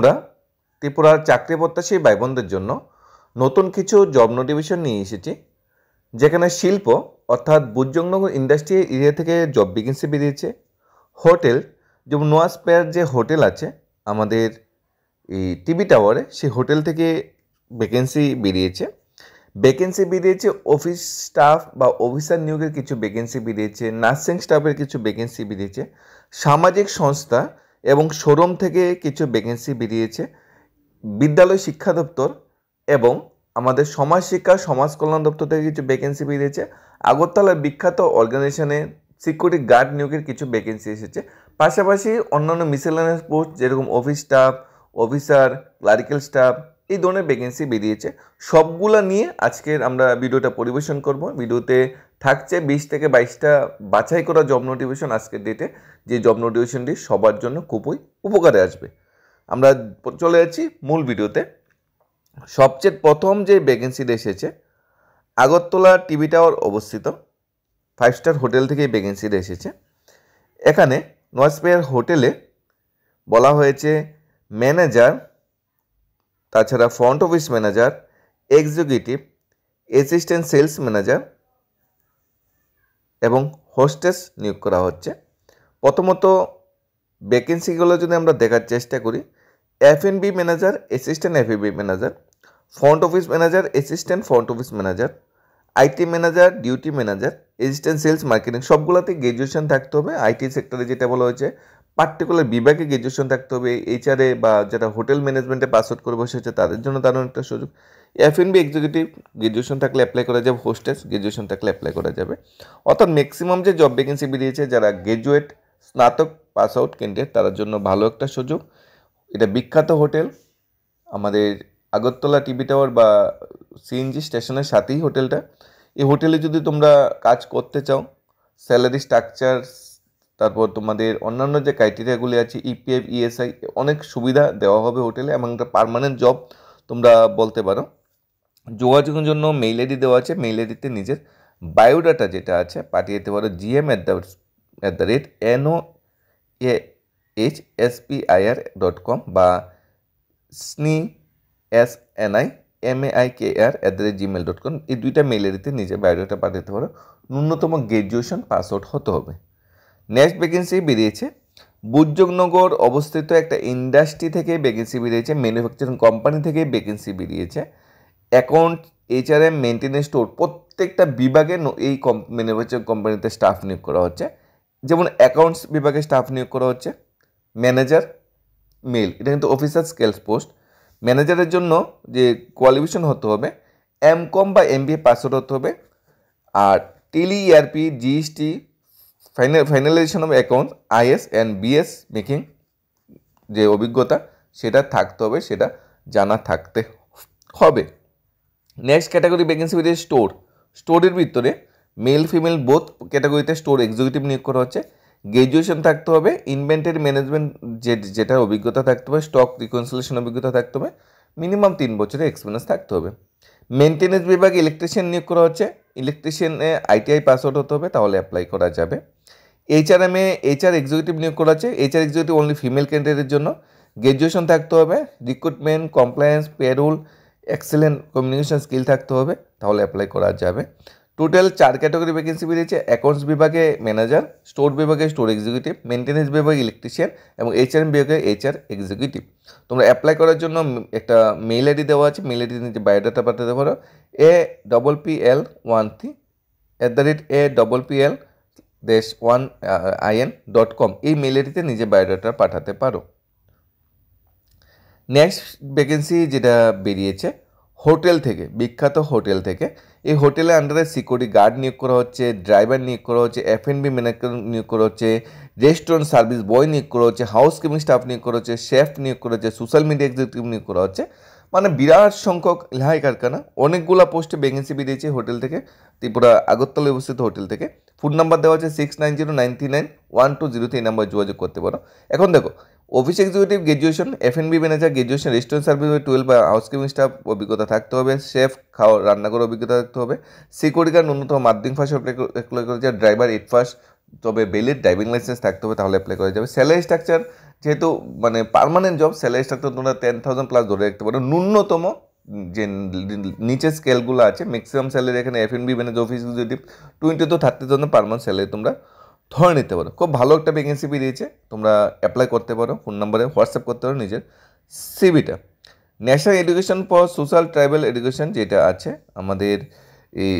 আমরা ত্রিপুরার চাকরি প্রত্যাশী ভাই বোনদের জন্য নতুন কিছু জব নোটিফিকেশন নিয়ে এসেছি, যেখানে শিল্প অর্থাৎ বুজজংনগর ইন্ডাস্ট্রিয়াল এরিয়া থেকে জব ভ্যাকেন্সি বেরিয়েছে। হোটেল, যেমন নোয়াসপেয়ার যে হোটেল আছে আমাদের এই টিভি টাওয়ারে, সেই হোটেল থেকে ভ্যাকেন্সি বেরিয়েছে। অফিস স্টাফ বা অফিসার নিয়োগের কিছু ভ্যাকেন্সি বেরিয়েছে, নার্সিং স্টাফের কিছু ভ্যাকেন্সি বেরিয়েছে, সামাজিক সংস্থা এবং শোরুম থেকে কিছু ভ্যাকেন্সি বেরিয়েছে, বিদ্যালয় শিক্ষা দপ্তর এবং আমাদের সমাজ শিক্ষা সমাজ কল্যাণ দপ্তর থেকে কিছু ভ্যাকেন্সি বেরিয়েছে। আগরতলার বিখ্যাত অর্গানাইজেশনে সিকিউরিটি গার্ড নিয়োগের কিছু ভ্যাকেন্সি এসেছে। পাশাপাশি অন্যান্য মিসেলেনিয়াস পোস্ট যেরকম office staff, officer, clerical staff, এই ধরনের ভ্যাকেন্সি বেরিয়েছে। সবগুলা নিয়ে আজকের আমরা ভিডিওটা পরিবেশন করব। ভিডিওতে থাকছে 20 থেকে 22টা বাছাই করা জব নোটিফিকেশন আজকের ডেটে, যে জব নোটিফিকেশনটি সবার জন্য খুবই উপকারে আসবে। আমরা চলে যাচ্ছি মূল ভিডিওতে। সবচেয়ে প্রথম যে ভ্যাকেন্সিটা এসেছে আগরতলা টিভি টাওয়ার অবস্থিত 5 স্টার হোটেল থেকে এই ভ্যাকেন্সিটা এসেছে। এখানে নোয়াসপেয়ার হোটেলে বলা হয়েছে ম্যানেজার, তাছাড়া front office manager, executive, assistant sales manager এবং হোস্টেস নিয়োগ করা হচ্ছে। প্রথমত ভ্যাকেন্সিগুলো যদি আমরা দেখার চেষ্টা করি, F&B manager, assistant F&B manager, front office manager, assistant front office manager, IT manager, duty manager, assistant sales marketing, সবগুলোতে গ্র্যাজুয়েশন থাকতে হবে। আইটি সেক্টরে যেটা বলা হয়েছে পার্টিকুলার বিভাগে গ্র্যাজুয়েশন থাকতে হবে। এইচআরএ বা যারা হোটেল ম্যানেজমেন্টে পাস আউট করে বসে হচ্ছে তাদের জন্য দারুণ একটা সুযোগ। F&B এক্সিকিউটিভ গ্র্যাজুয়েশন থাকলে অ্যাপ্লাই করা যাবে, হোস্টেস গ্র্যাজুয়েশন থাকলে অ্যাপ্লাই করা যাবে। অর্থাৎ ম্যাক্সিমাম যে জব ভ্যাকেন্সি বেরিয়েছে যারা গ্র্যাজুয়েট, স্নাতক পাস আউট ক্যান্ডিডেট তাদের জন্য ভালো একটা সুযোগ। এটা বিখ্যাত হোটেল, আমাদের আগরতলা টিভি টাওয়ার বা সিএনজি স্টেশনের সাথেই হোটেলটা। এই হোটেলে যদি তোমরা কাজ করতে চাও, স্যালারি স্ট্রাকচার, তারপর তোমাদের অন্যান্য যে ক্রাইটেরিয়াগুলি আছে ইপিএফ, ইএসআই, অনেক সুবিধা দেওয়া হবে হোটেলে এবং একটা পার্মানেন্ট জব তোমরা বলতে পারো। যোগাযোগের জন্য মেইল আইডি দেওয়া আছে, মেইল আইডিতে নিজের বায়োডাটা যেটা আছে পাঠিয়ে দিতে পারো gm@noahspir.com বা snimaikr@gmail.com, এই দুইটা মেইল আইডিতে নিজের বায়োডাটা পাঠাতে পারো। ন্যূনতম গ্র্যাজুয়েশন পাস আউট হতে হবে। নেক্সট ভ্যাকেন্সি বেরিয়েছে বুজজংনগর অবস্থিত একটা ইন্ডাস্ট্রি থেকে ভ্যাকেন্সি বেরিয়েছে, ম্যানুফ্যাকচারিং কোম্পানি থেকে ভ্যাকেন্সি বেরিয়েছে। অ্যাকাউন্ট, এইচআরএম, মেনটেন্যান্স, স্টোর প্রত্যেকটা বিভাগে এই ম্যানুফ্যাকচারিং কোম্পানিতে স্টাফ নিয়োগ করা হচ্ছে। যেমন অ্যাকাউন্টস বিভাগে স্টাফ নিয়োগ করা হচ্ছে, ম্যানেজার মেল, এটা কিন্তু অফিসার স্কেলস পোস্ট। ম্যানেজারের জন্য যে কোয়ালিফিকেশন হতে হবে এমকম বা এমবিএ পাস আউট হতে হবে। আর Tally, ERP, GST, finalization of accounts, IS and BS making যে অভিজ্ঞতা সেটা থাকতে হবে, সেটা জানা থাকতে হবে। নেক্সট ক্যাটাগরি ভ্যাকেন্সি বেরিয়েছে স্টোরের ভিতরে মেল ফিমেল বোথ ক্যাটাগরিতে স্টোর এক্সিকিউটিভ নিয়োগ করা হচ্ছে। গ্র্যাজুয়েশন থাকতে হবে, ইনভেন্টরি ম্যানেজমেন্ট যেটার অভিজ্ঞতা থাকতে হবে, স্টক রিকনসিলিয়েশন অভিজ্ঞতা থাকতে হবে, মিনিমাম 3 বছরের এক্সপিরিয়েন্স থাকতে হবে। মেনটেন্যান্স বিভাগে ইলেকট্রিশিয়ান নিয়োগ করা হচ্ছে, ইলেকট্রিশিয়ানে আইটিআই পাস আউট হতে হবে, তাহলে অ্যাপ্লাই করা যাবে। এইচআরএমে এইচআর এক্সিকিউটিভ নিয়োগ করা হচ্ছে, এইচআর এক্সিকিউটিভ অনলি ফিমেল ক্যান্ডিডেটের জন্য। গ্র্যাজুয়েশন থাকতে হবে, recruitment, compliance, payroll, excellent communication skill থাকতে হবে, তাহলে অ্যাপ্লাই করা যাবে। টোটাল 4 ক্যাটাগরি ভ্যাকেন্সি বেরিয়েছে। অ্যাকাউন্টস বিভাগে ম্যানেজার, স্টোর বিভাগে স্টোর এক্সিকিউটিভ, মেনটেন্যান্স বিভাগে ইলেকট্রিশিয়ান এবং এইচআরএম বিভাগে এইচআর এক্সিকিউটিভ। তোমরা অ্যাপ্লাই করার জন্য একটা মেইল আইডি দেওয়া আছে, মেইল আইডি নিয়ে বায়োডাটা পাঠাতে পারো APPL13@APPL-1in.com, এই মেইল আইডিতে নিজে বায়োডাটা পাঠাতে পারো। নেক্সট ভ্যাকেন্সি যেটা বেরিয়েছে হোটেল থেকে, বিখ্যাত হোটেল থেকে। এই হোটেলের আন্ডারে সিকিউরিটি গার্ড নিয়োগ করা হচ্ছে, ড্রাইভার নিয়োগ করা হচ্ছে, F&B ম্যানেজার নিয়োগ করা হচ্ছে, রেস্টুরেন্ট সার্ভিস বয় নিয়োগ করা হচ্ছে, হাউস কিপিং স্টাফ নিয়োগ করা হচ্ছে, শেফ নিয়োগ করা হচ্ছে, সোশ্যাল মিডিয়া এক্সিকিউটিভ নিয়োগ করা হচ্ছে। মানে বিরাট সংখ্যক ইলাহাই কারখানা, অনেকগুলো পোস্টে ভ্যাকেন্সি বেরিয়েছে হোটেল থেকে, ত্রিপুরা আগরতলায় অবস্থিত হোটেল থেকে। ফোন নাম্বার দেওয়া আছে 6909391203, এই নাম্বার যোগাযোগ করতে পারো। এখন দেখো, office executive graduation, F&B manager graduation, restaurant service 12 বা হাউসকিপিং স্টাফ অভিজ্ঞতা থাকতে হবে, শেফ রান্না করার অভিজ্ঞতা থাকতে হবে, সিকিউরিটি গার্ড ন্যূনতম মাধ্যমিক পাস অ্যাপ্লাই করেছে, ড্রাইভার 8 পাস, তবে ভ্যালিড ড্রাইভিং লাইসেন্স থাকতে হবে, তাহলে অ্যাপ্লাই করা যাবে। স্যালারি স্ট্রাকচার যেহেতু মানে পার্মানেন্ট জব, স্যালারি স্ট্রাকচার তোমরা 10,000 প্লাস ধরে রাখতে পারো। ন্যূনতম যে নিচের স্কেলগুলো আছে, ম্যাক্সিমাম স্যালারি এখানে F&B manager, office executive 20 to 30,000 per month salary তোমরা ধরে নিতে পারো। খুব ভালো একটা ভ্যাকেন্সি বেরিয়েছে, তোমরা অ্যাপ্লাই করতে পারো। ফোন নাম্বারে হোয়াটসঅ্যাপ করতে পারো নিজের সিভিটা। National education for social tribal education যেটা আছে আমাদের এই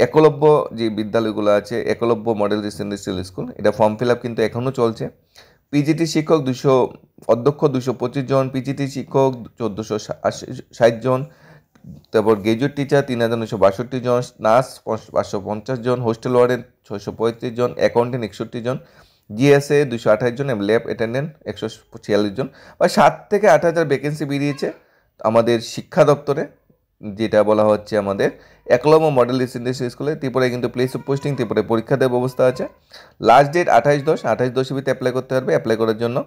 একলব্য যে বিদ্যালয়গুলো আছে, একলব্য মডেল রেসিডেন্সিয়াল স্কুল, এটা ফর্ম ফিল আপ কিন্তু এখনও চলছে। পিজিটি শিক্ষক 200, অধ্যক্ষ 225 জন, পিজিটি শিক্ষক 1460 জন, তারপর গ্রাজুয়েট টিচার 3962 জন, নার্স 550 জন, হোস্টেল ওয়ার্ডেন 635 জন, অ্যাকাউন্টেন্ট 61 জন, জিএসএ 228 জন এবং ল্যাব অ্যাটেন্ডেন্ট 146 জন। বা 7 থেকে 8,000 ভ্যাকেন্সি বেরিয়েছে আমাদের শিক্ষা দপ্তরে, যেটা বলা হচ্ছে আমাদের একলব্য মডেল রেসিডেন্সিয়াল স্কুলে। ত্রিপুরায় কিন্তু প্লেস অফ পোস্টিং, ত্রিপুরায় পরীক্ষা দেওয়ার ব্যবস্থা আছে। লাস্ট ডেট 28/10 ভিতরে অ্যাপ্লাই করতে পারবে। অ্যাপ্লাই করার জন্য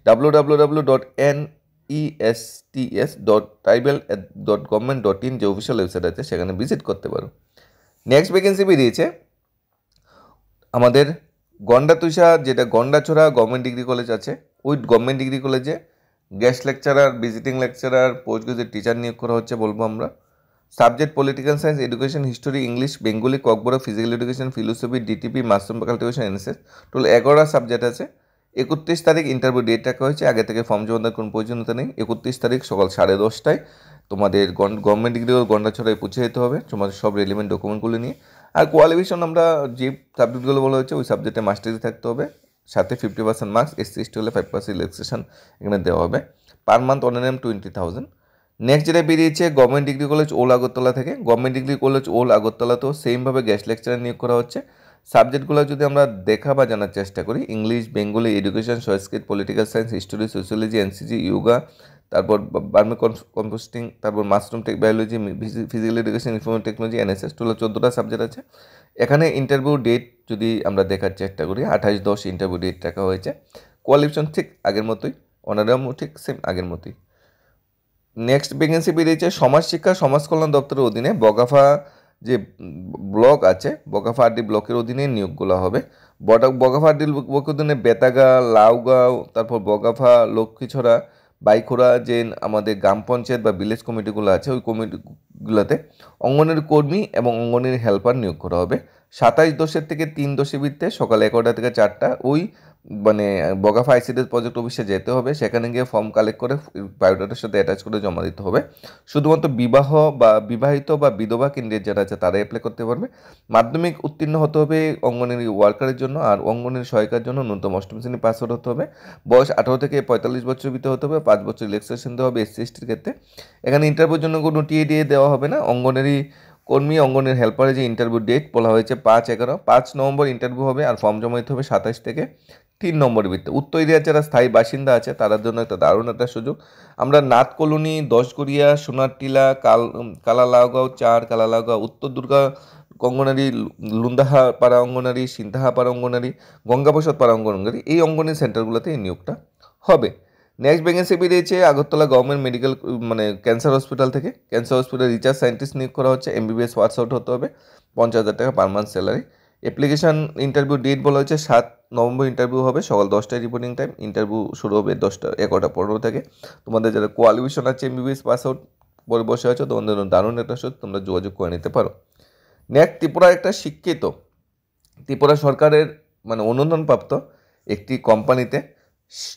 www.nests.tribal.government.in যে অফিসিয়াল ওয়েবসাইট আছে সেখানে ভিজিট করতে পারো। নেক্সট ভ্যাকেন্সি বেরিয়েছে আমাদের গন্ডাতুষা, যেটা গন্ডাছড়া গভর্নমেন্ট ডিগ্রি কলেজ আছে, ওই গভর্নমেন্ট ডিগ্রি কলেজে guest lecturer, visiting lecturer, post graduate teacher নিয়োগ করা হচ্ছে বলবো আমরা। Subject political science, education, history, English, Bengali, Kokborok, physical education, philosophy, DTP, mushroom cultivation, NSS, total 11টা সাবজেক্ট আছে। 31 তারিখ ইন্টারভিউ ডেট রাখা হয়েছে। আগে থেকে ফর্ম জমা দেওয়ার কোনো প্রয়োজনীয়তা নেই। 31 তারিখ সকাল 10:30টায় তোমাদের গভর্নমেন্ট ডিগ্রি গন্ডাছড়ায় পৌঁছে যেতে হবে তোমাদের সব রেলিভেন্ট ডকুমেন্টগুলো নিয়ে। আর কোয়ালিফিকেশন আমরা যে সাবজেক্টগুলো বলা হয়েছে ওই সাবজেক্টে মাস্টারি থাকতে হবে, সাথে 50% মার্কস, SC/ST হলে 5% রিল্যাক্সেশন এখানে দেওয়া হবে। Per month honorarium 20,000। নেক্সট যেটা বেরিয়েছে গভর্নমেন্ট ডিগ্রি কলেজ ওল আগরতলা থেকে। গভর্নমেন্ট ডিগ্রি কলেজ ওল আগরতলাতেও সেমভাবে গেস্ট লেকচারার নিয়োগ করা হচ্ছে। সাবজেক্টগুলো যদি আমরা দেখা বা জানার চেষ্টা করি, English, Bengali, education, Sanskrit, political science, history, sociology, NCC, yoga, তারপর বার্মি কম্পোস্টিং, তারপর mushroom biology, physical education, information technology, NSS, total 14টা সাবজেক্ট আছে। এখানে ইন্টারভিউ ডেট যদি আমরা দেখার চেষ্টা করি 28/10 ইন্টারভিউ ডেট রাখা হয়েছে। কোয়ালিফিকেশন ঠিক আগের মতোই, অনারিয়ামও ঠিক সেম আগের মতোই। নেক্সট ভ্যাকেন্সি বেরিয়েছে সমাজ শিক্ষা সমাজ কল্যাণ দপ্তরের অধীনে বগাফা যে ব্লক আছে, বগাফা আড্ডি ব্লকের অধীনে নিয়োগগুলো হবে। বগাফা আড্ডি ব্লকের অধীনে বেতাগা, লাউগাঁও, তারপর বগাফা, লক্ষ্মীছড়া, বাইখোড়া যে আমাদের গ্রাম পঞ্চায়েত বা ভিলেজ কমিটিগুলো আছে ওই কমিটিগুলোতে অঙ্গনের কর্মী এবং অঙ্গনের হেল্পার নিয়োগ করা হবে। 27/10 থেকে 3/10 ভিত্তিতে সকাল 11টা থেকে 4টা ওই মানে বগাফা আইসিডিএস প্রজেক্ট অফিসে যেতে হবে। সেখানে গিয়ে ফর্ম কালেক্ট করে বায়োডাটার সাথে অ্যাটাচ করে জমা দিতে হবে। শুধুমাত্র বিবাহিত বা বিধবা ক্যান্ডিডেট যারা আছে তারা অ্যাপ্লাই করতে পারবে। মাধ্যমিক উত্তীর্ণ হতে হবে অঙ্গনওয়াড়ি ওয়ার্কারের জন্য, আর অঙ্গনওয়াড়ি সহায়িকার জন্য ন্যূনতম 8ম শ্রেণী পাস আউট হতে হবে। বয়স 18 থেকে 45 বছর ভিতরে হতে হবে। 5 বছর রিল্যাক্সেশন দেওয়া হবে SC/STর ক্ষেত্রে। এখানে ইন্টারভিউর জন্য কোনো টিএডিএ দেওয়া হবে না। অঙ্গনওয়াড়ি কর্মী, অঙ্গনের হেল্পারের যে ইন্টারভিউ ডেট বলা হয়েছে 5 নভেম্বর ইন্টারভিউ হবে, আর ফর্ম জমা দিতে হবে 27 থেকে 3 নম্বরের ভিত্তিতে। উত্তর এরিয়ার যারা স্থায়ী বাসিন্দা আছে তাদের জন্য একটা দারুণ একটা সুযোগ। আমরা নাথ কলোনি, দশগড়িয়া, সোনারটিলা, কালালাগাঁও 4, কালালাগাঁও, উত্তর দুর্গা অঙ্গনারী, লুন্দাহাপাড়া অঙ্গনারী, সিন্তাহাপাড়া অঙ্গনারী, গঙ্গাপ্রসাদ পাড়া অঙ্গনারী, এই অঙ্গনওয়াড়ি সেন্টারগুলোতে এই নিয়োগটা হবে। নেক্সট ভ্যাকেন্সি বেরিয়েছে Agartala government medical cancer hospital থেকে। ক্যান্সার হসপিটাল রিসার্চ সায়েন্টিস্ট নিয়োগ করা হচ্ছে। MBBS পাস আউট হতে হবে। 50,000 টাকা per month salary. Application interview date বলা হয়েছে 7 নভেম্বর ইন্টারভিউ হবে, সকাল 10টায় রিপোর্টিং টাইম। ইন্টারভিউ শুরু হবে 11টা 15 থেকে। তোমাদের যারা কোয়ালিফিকেশন আছে MBBS পাস আউট পরে বসে আছে তোমাদের দারুণ একটা সুযোগ, তোমরা যোগাযোগ করে নিতে পারো। নেক্সট ত্রিপুরা একটা শিক্ষিত ত্রিপুরা সরকারের মানে অনুমোদনপ্রাপ্ত একটি কোম্পানিতে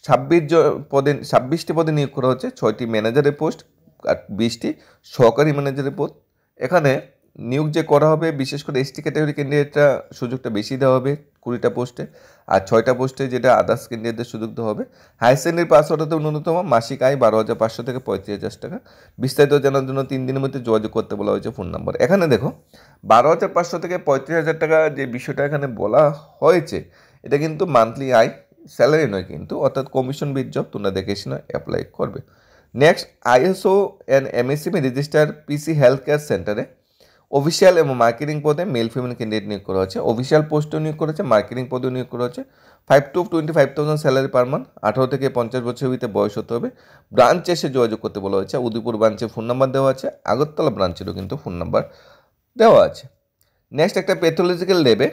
26টি পদে নিয়োগ করা হচ্ছে। 6টি ম্যানেজারের পোস্ট আর 20টি সহকারী ম্যানেজারের পোস্ট। এখানে নিয়োগ যে করা হবে বিশেষ করে ST ক্যাটাগরি ক্যান্ডিডেটরা সুযোগটা বেশি দেওয়া হবে 20টা পোস্টে, আর 6টা পোস্টে যেটা আদার্স ক্যান্ডিডেটদের সুযোগ দেওয়া হবে। হায়ার সেকেন্ডারি পাস হতে ন্যূনতম মাসিক আয় 12,500 থেকে 35,000 টাকা। বিস্তারিত জানার জন্য 3 দিনের মধ্যে যোগাযোগ করতে বলা হয়েছে ফোন নাম্বার। এখানে দেখো 12,500 থেকে 35,000 টাকা যে বিষয়টা এখানে বলা হয়েছে এটা কিন্তু মান্থলি আয়, স্যালারি নয় কিন্তু, অর্থাৎ কমিশন বেস জব। তোমরা দেখে এসে অ্যাপ্লাই করবে। Next ISO and MSCB register PC health care সেন্টারে অফিসিয়াল এবং মার্কেটিং পদে মেল ফিমেল ক্যান্ডিডেট নিয়োগ করা হচ্ছে। অফিসিয়াল পোস্টেও নিয়োগ করা হচ্ছে, মার্কেটিং পদেও নিয়োগ করা হচ্ছে। 5 to 25,000 স্যালারি পার মান্থ। 18 থেকে 50 বছরের ভিতরে বয়স হতে হবে। ব্রাঞ্চে এসে যোগাযোগ করতে বলা হয়েছে। উদয়পুর ব্রাঞ্চে ফোন নাম্বার দেওয়া আছে, আগরতলা ব্রাঞ্চেরও কিন্তু ফোন নাম্বার দেওয়া আছে। নেক্সট একটা প্যাথোলজিক্যাল ল্যাবে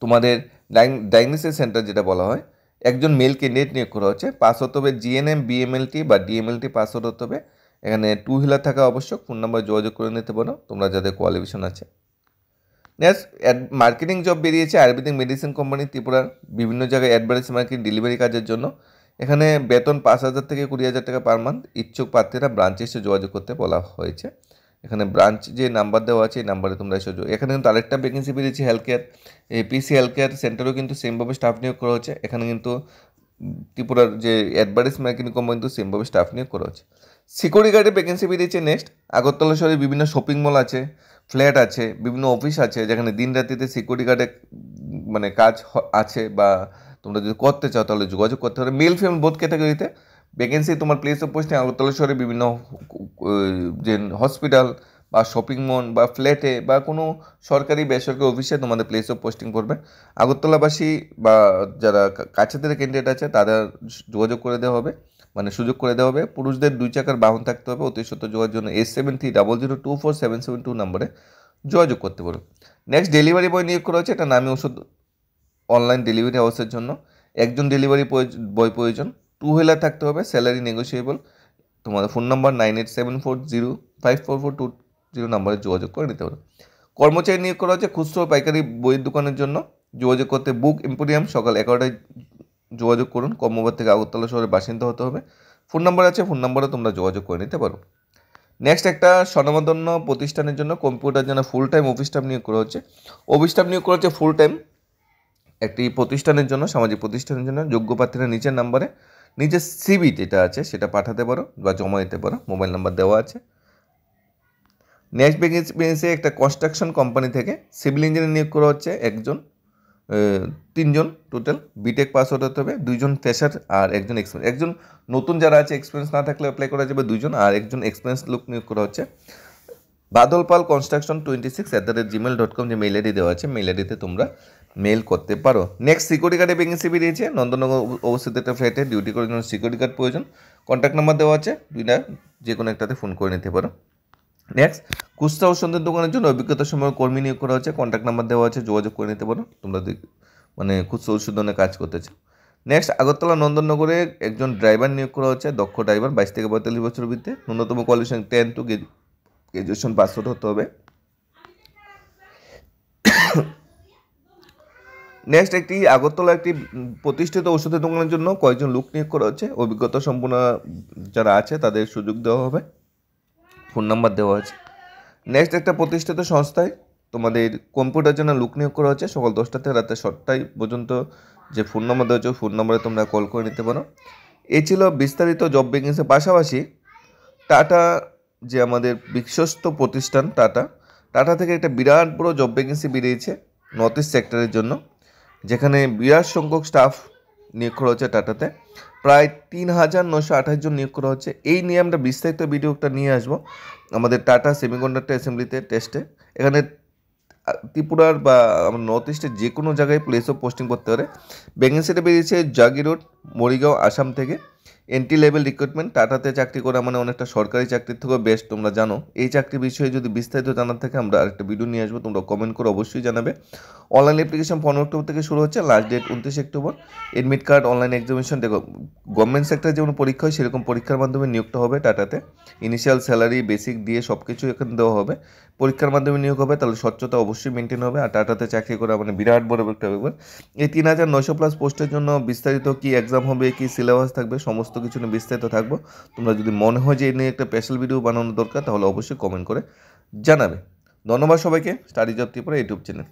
তোমাদের ডায়াগনোসিস সেন্টার যেটা বলা হয়, একজন মেল ক্যান্ডিডেট নিয়োগ করা হচ্ছে। পাস হতে হবে জিএনএম, বিএমএলটি বা ডিএমএলটি পাস হতে হবে। এখানে 2 হুইলার থাকা আবশ্যক। ফোন নাম্বার যোগাযোগ করে নিতে পারো তোমরা যাদের কোয়ালিফিকেশন আছে। নেক্সট মার্কেটিং জব বেরিয়েছে আয়ুর্বেদিক মেডিসিন কোম্পানি ত্রিপুরার বিভিন্ন জায়গায় অ্যাডভার্টাইজ মার্কেটিং ডেলিভারি কাজের জন্য। এখানে বেতন 5,000 থেকে 20,000 টাকা পার মান্থ। ইচ্ছুক প্রার্থীরা ব্রাঞ্চে এসে যোগাযোগ করতে বলা হয়েছে। এখানে ব্রাঞ্চ যে নাম্বার দেওয়া আছে এই নাম্বারে তোমরা এসে এখানে কিন্তু আরেকটা ভ্যাকেন্সি বেরিয়েছে health care, APC health care সেন্টারও কিন্তু সেমভাবে স্টাফ নিয়োগ করা হচ্ছে। এখানে কিন্তু ত্রিপুরার যে অ্যাডভার্টাইজ মার্কেটিং কোম্পানি কিন্তু সেমভাবে স্টাফ নিয়োগ করা হচ্ছে। সিকিউরিটি গার্ডের ভ্যাকেন্সি বেরিয়েছে। নেক্সট আগরতলা শহরে বিভিন্ন শপিং মল আছে, ফ্ল্যাট আছে, বিভিন্ন অফিস আছে, যেখানে দিন রাত্রিতে সিকিউরিটি গার্ডের মানে কাজ আছে, বা তোমরা যদি করতে চাও তাহলে যোগাযোগ করতে পারো। মেল ফিমেল বোথ ক্যাটাগরিতে ভ্যাকেন্সি। তোমার প্লেস অফ পোস্টিং আগরতলা শহরে বিভিন্ন যে হসপিটাল বা শপিং মল বা ফ্ল্যাটে বা কোনো সরকারি বেসরকারি অফিসে তোমাদের প্লেস অফ পোস্টিং করবে। আগরতলাবাসী বা যারা কাছেদের ক্যান্ডিডেট আছে তাদের যোগাযোগ করে দেওয়া হবে, মানে সুযোগ করে দেওয়া হবে। পুরুষদের 2 চাকার বাহন থাকতে হবে। অতি সত্ত্বর যোগাযোগের জন্য 8730024772 নম্বরে যোগাযোগ করতে পারো। নেক্সট ডেলিভারি বয় নিয়োগ করা হচ্ছে। এটা নামী ওষুধ অনলাইন ডেলিভারি হাউসের জন্য একজন ডেলিভারি বয় প্রয়োজন। 2 হুইলার থাকতে হবে। Salary negotiable. তোমাদের ফোন নাম্বার 9874054420 নম্বরে যোগাযোগ করে নিতে পারো। কর্মচারী নিয়োগ করা হচ্ছে খুচরো পাইকারি বইয়ের দোকানের জন্য। যোগাযোগ করতে বুক এম্পোরিয়াম, সকাল 11টায় যোগাযোগ করুন। কর্মবার থেকে আগরতলা শহরের বাসিন্দা হতে হবে। ফোন নাম্বার আছে, ফোন নাম্বারে তোমরা যোগাযোগ করে নিতে পারো। নেক্সট একটা স্বনামধন্য প্রতিষ্ঠানের জন্য কম্পিউটার জন্য ফুল টাইম অফিস স্টাফ নিয়োগ করা হচ্ছে। অফিস স্টাফ নিয়োগ করা হচ্ছে ফুল টাইম একটি প্রতিষ্ঠানের জন্য, সামাজিক প্রতিষ্ঠানের জন্য। যোগ্য প্রার্থীরা নিচের নাম্বারে নিজের সিভি যেটা আছে সেটা পাঠাতে পারো বা জমা দিতে পারো। মোবাইল নাম্বার দেওয়া আছে। নেক্সট ভ্যাকেন্সি একটা কনস্ট্রাকশন কোম্পানি থেকে সিভিল ইঞ্জিনিয়ার নিয়োগ করা হচ্ছে একজন, 3 জন টোটাল। বিটেক পাস হতে হবে। 2 জন ফ্রেশার আর একজন এক্সপিরিয়েন্স। একজন নতুন যারা আছে এক্সপিরিয়েন্স না থাকলে অ্যাপ্লাই করা যাবে 2 জন, আর একজন এক্সপিরিয়েন্স লোক নিয়োগ করা হচ্ছে। বাদলপাল কনস্ট্রাকশন 26@gmail.com যে মেল আইডি দেওয়া আছে, মেল আইডিতে তোমরা মেল করতে পারো। নেক্সট সিকিউরিটি গার্ডে ভ্যাকেন্সি বেরিয়েছে। নন্দননগর অবস্থিত একটা ফ্ল্যাটে ডিউটি করার জন্য সিকিউরিটি গার্ড প্রয়োজন। কন্ট্যাক্ট নাম্বার দেওয়া আছে, দুইটা যে কোনো একটাতে ফোন করে নিতে পারো। নেক্সট খুচরা ওষুধের দোকানের জন্য অভিজ্ঞতা সময় কর্মী নিয়োগ করা হচ্ছে। কন্ট্যাক্ট নাম্বার দেওয়া আছে, যোগাযোগ করে নিতে পারো তোমরা মানে খুচরা ওষুধ দোকানে কাজ করতে চাও। নেক্সট আগরতলা নন্দননগরে একজন ড্রাইভার নিয়োগ করা হচ্ছে, দক্ষ ড্রাইভার, 22 থেকে 42 বছরের ভিত্তিতে। ন্যূনতম কোয়ালিফিকেশন 10 টু গ্রাজুয়েশন পাস হতে হবে। নেক্সট একটি আগরতলা একটি প্রতিষ্ঠিত ওষুধের দোকানের জন্য কয়েকজন লোক নিয়োগ করা হচ্ছে। অভিজ্ঞতা সম্পন্ন যারা আছে তাদের সুযোগ দেওয়া হবে। ফোন নাম্বার দেওয়া আছে। নেক্সট একটা প্রতিষ্ঠিত সংস্থায় তোমাদের কম্পিউটার জন্য লোক নিয়োগ করা হচ্ছে। সকাল 10টা থেকে রাতে 7টা পর্যন্ত যে ফোন নাম্বার দেওয়া হচ্ছে ফোন নাম্বারে তোমরা কল করে নিতে পারো। এই ছিল বিস্তারিত জব ভ্যাকেন্সির। পাশাপাশি টাটা যে আমাদের বিশ্বস্ত প্রতিষ্ঠান টাটা থেকে একটা বিরাট বড় জব ভ্যাকেন্সি বেরিয়েছে নর্থ ইস্ট সেক্টরের জন্য, যেখানে বিরাট সংখ্যক স্টাফ নিয়োগ করা হচ্ছে টাটাতে। প্রায় 3,928 জন নিয়োগ করা হচ্ছে। এই নিয়ে আমরা বিস্তারিত ভিডিওটা নিয়ে আসবো আমাদের টাটা সেমিকন্ডাক্টর অ্যাসেম্বলিতে টেস্টে। এখানে ত্রিপুরার বা আমার নর্থ ইস্টের যে কোনো জায়গায় প্লেস অফ পোস্টিং করতে পারে। ভ্যাকেন্সিটা বেরিয়েছে জাগি রোড, মরিগাঁও, আসাম থেকে। Entry level recruitment. টাটাতে চাকরি করা মানে অনেকটা সরকারি চাকরির থেকেও বেস্ট, তোমরা জানো। এই চাকরির বিষয়ে যদি বিস্তারিত জানার থাকে আমরা আরেকটা ভিডিও নিয়ে আসবো, তোমরা কমেন্ট করে অবশ্যই জানাবে। অনলাইন অ্যাপ্লিকেশন 15 অক্টোবর থেকে শুরু হচ্ছে, last date 29 October. Admit card, online examination. দেখো গভর্নমেন্ট সেক্টরে যেমন পরীক্ষা হয় সেরকম পরীক্ষার মাধ্যমে নিয়োগটা হবে টাটাতে। ইনিশিয়াল স্যালারি, বেসিক দিয়ে সব কিছু এখানে দেওয়া হবে। পরীক্ষার মাধ্যমে নিয়োগ হবে, তাহলে স্বচ্ছতা অবশ্যই মেনটেন হবে। আর টাটাতে চাকরি করা মানে বিরাট বড় একটা ব্যাপার। এই 3,900+ পোস্টের জন্য বিস্তারিত কী এক্সাম হবে, কী সিলেবাস থাকবে, সমস্ত কিছু নিয়ে বিস্তারিত থাকবো। তোমরা যদি মনে হয় যে এই নিয়ে একটা স্পেশাল ভিডিও বানানো দরকার তাহলে অবশ্যই কমেন্ট করে জানাবে। ধন্যবাদ সবাইকে। Study job Tripura YouTube channel.